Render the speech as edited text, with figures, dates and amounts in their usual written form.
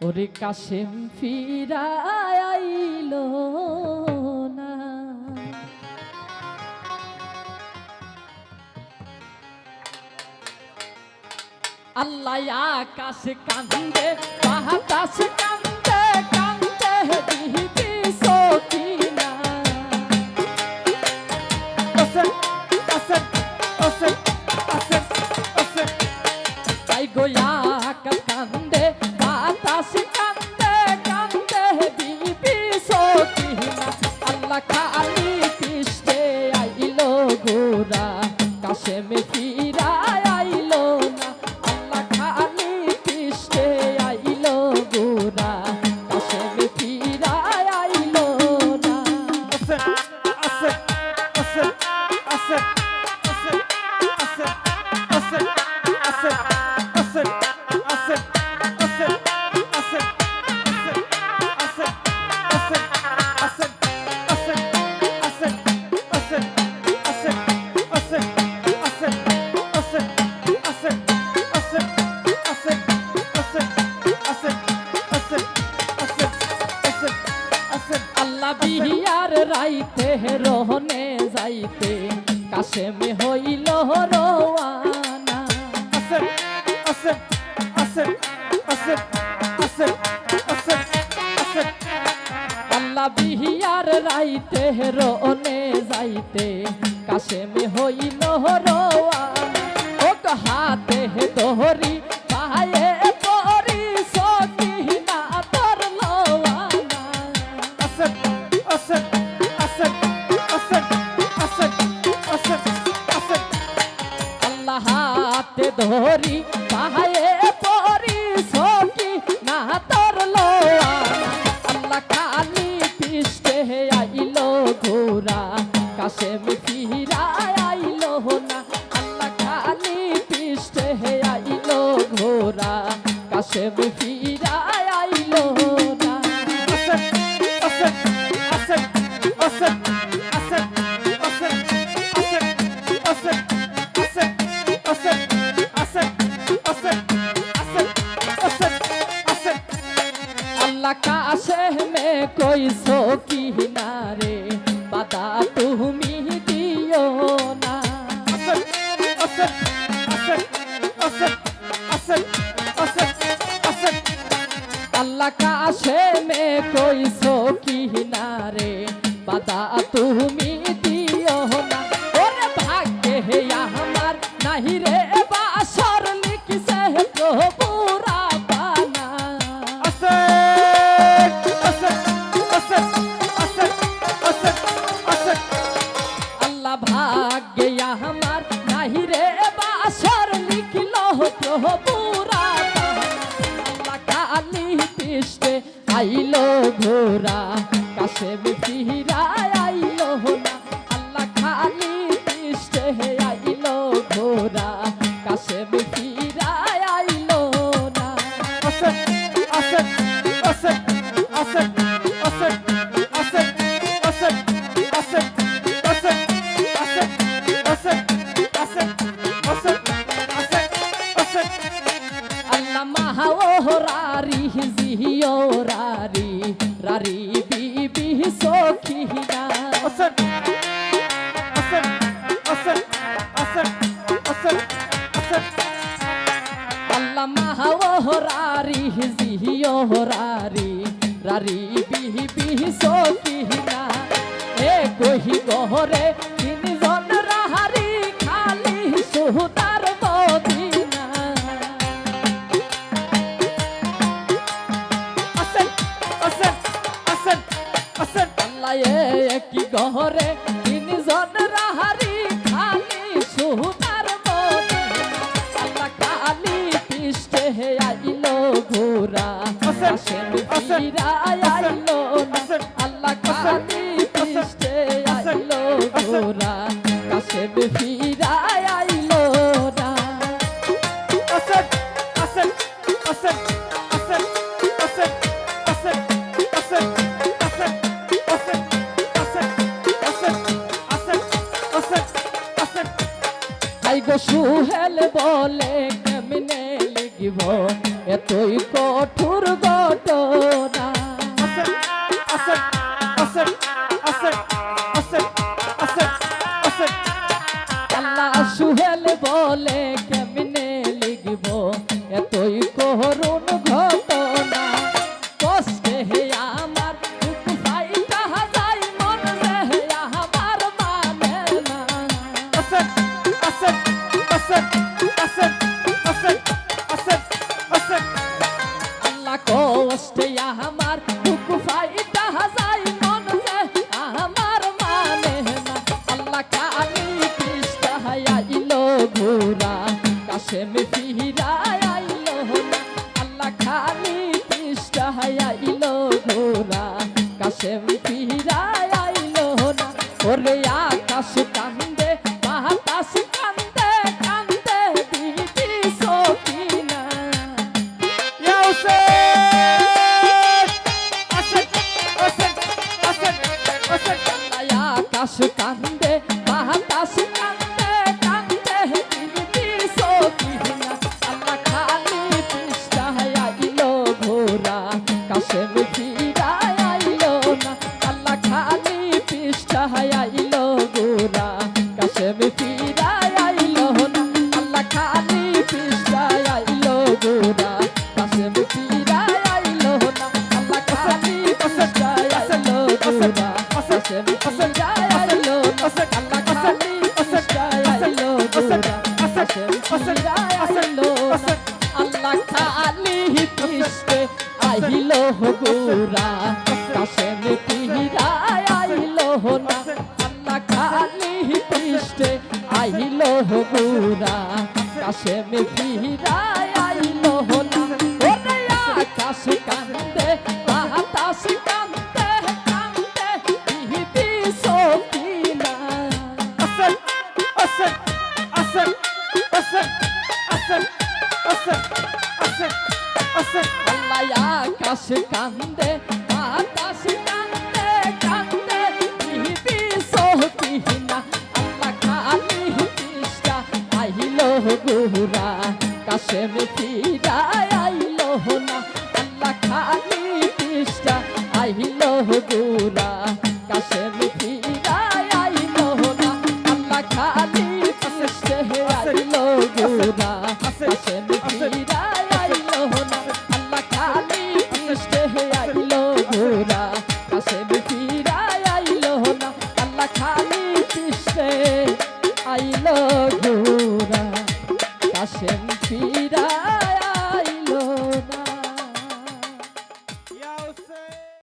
ওরে কাশেম ফিরায় আইলো না। আল্লাহ আকাশ কান্দে বাতাস কান্দে কান্দে দিবি সকিনা। তাই গো আকাশ কান্দে বাতাস কান্দে কান্দে দিবি সকিনা। আল্লাহ খালি পৃষ্ঠে আইলো গোরা কাশেম ফিরায় আইলো না। আল্লাহ খালি পৃষ্ঠে আইলো গোরা কাশেম ফিরায় আইলো না। আল্লাহ বিহিয়ার রাইতে রহনে যাইতে কাশেম হইল রওয়ানা। আল্লাহ বিহিয়ার রাইতে রহনে যাইতে কাশেম হইল রওয়ানা। ও হাতে ধরি পায়ে পরি সকিনা তোর লওয়ানা। আল্লাহ হাতে ধরি পায়ে পরি সকিনা তোর লওয়ানা। আল্লাহ খালি পৃষ্ঠে আইলো গোরা কাশেম ফিরায় আইলো না। আল্লাহ খালি পৃষ্ঠে আইলো গোরা কাশেম ফিরায় আইলো না। अल्लाह काशे में कोई सो की नारे बता तुम्ही दियो ना। अल्लाह काशे में कोई सो की नारे बता तुम्ही दियो ना। और भाग्य है या हमार नहीं रे बासर लिख से प्रभुरा पाना। अल्लाह भाग्य या हमार नहीं रे बासर लिख लो प्रभुरा पाना। अल्लाह काली पृष्ठे आइलो घोरा काशेम फिराय आइलो ना। अल्लाह खाली पृष्ठे आइलो घोरा काशेम फिराय आइलो ना। अल्लाह महाओरारी जियोरारी रारी बीबी सोखीना। अल्लाह महाओरारी जियोरारी रारी बीबी सोखीना। ए कोही गोहरे तीन जन राहारी खाली सुतार मदीना। की गहरे तीन जन राहारी खाली सुतार मदीना। अल्लाह खाली पृष्ठे आइलो घोरा काशेम फिराय आइलो ना। अल्लाह खाली पृष्ठे आइलो घोरा काशेम फिराय आइलो ना। गो सुहेल बोले केमने लिख লিখব এতই কঠোর ঘটনা। আল্লাহ সুহেল বলে কেমনে লিখব এতই করুণ ঘটনা। কষ্টে হে আমার বুক ফাইটা যায় মন রে আমার মানে না। আল্লাহ কষ্টে আমার বুক ফাইটা যায় মন রে আমার মানে না। আল্লাহ কালি কৃষ্ণ আইলো ঘোরা কাশেম ফিরা আইলো না। আল্লাহ খালি কৃষ্ণ আইলো ঘোরা কাশেম ফিরা আইলো না। ওরে আকাশ কান্দে বাতাস কান্দে কান্দে দিদি সকিনা। আকাশ কান্দে বাতাস কান্দে কান্দে দিদি সকিনা। আল্লাহ খালি কৃষ্ণ আইলো ঘোরা কাশেম ফিরা আইলো না। আল্লাহ খালি কৃষ্ণ আইলো ঘোরা কাশেম ফিরা আইলো না। আল্লাহ খালি কৃষ্ণ আইলো ঘোরা কাশেম ফিরা আইলো না। আল্লাহ খালি কৃষ্ণ আইলো ঘোরা কাশেম ফিরা আইলো না। আল্লাহ খালি কৃষ্ণ আইলো ঘোরা কাশেম ফিরা আইলো না। আল্লাহ খালি কৃষ্ণ আইলো ঘোরা কাশেম ফিরা আইলো না। আল্লাহ খালি কৃষ্ণ আইলো ঘোরা কাশেম ফিরা আইলো না। ওরে আকাশ কান্দে বাতাস কান্দে কান্দে দিদি সকিনা। আল্লাহ আকাশ কান্দে বাতাস কান্দে কান্দে দিদি সকিনা। আল্লাহ খালি কৃষ্ণ আইলো ঘোরা কাশেম ফিরা আইলো না। আল্লাহ খালি কৃষ্ণ আইলো ঘোরা কাশেম ফিরা আইলো না। আল্লাহ খালি কৃষ্ণ আইলো ঘোরা কাশেম ফিরা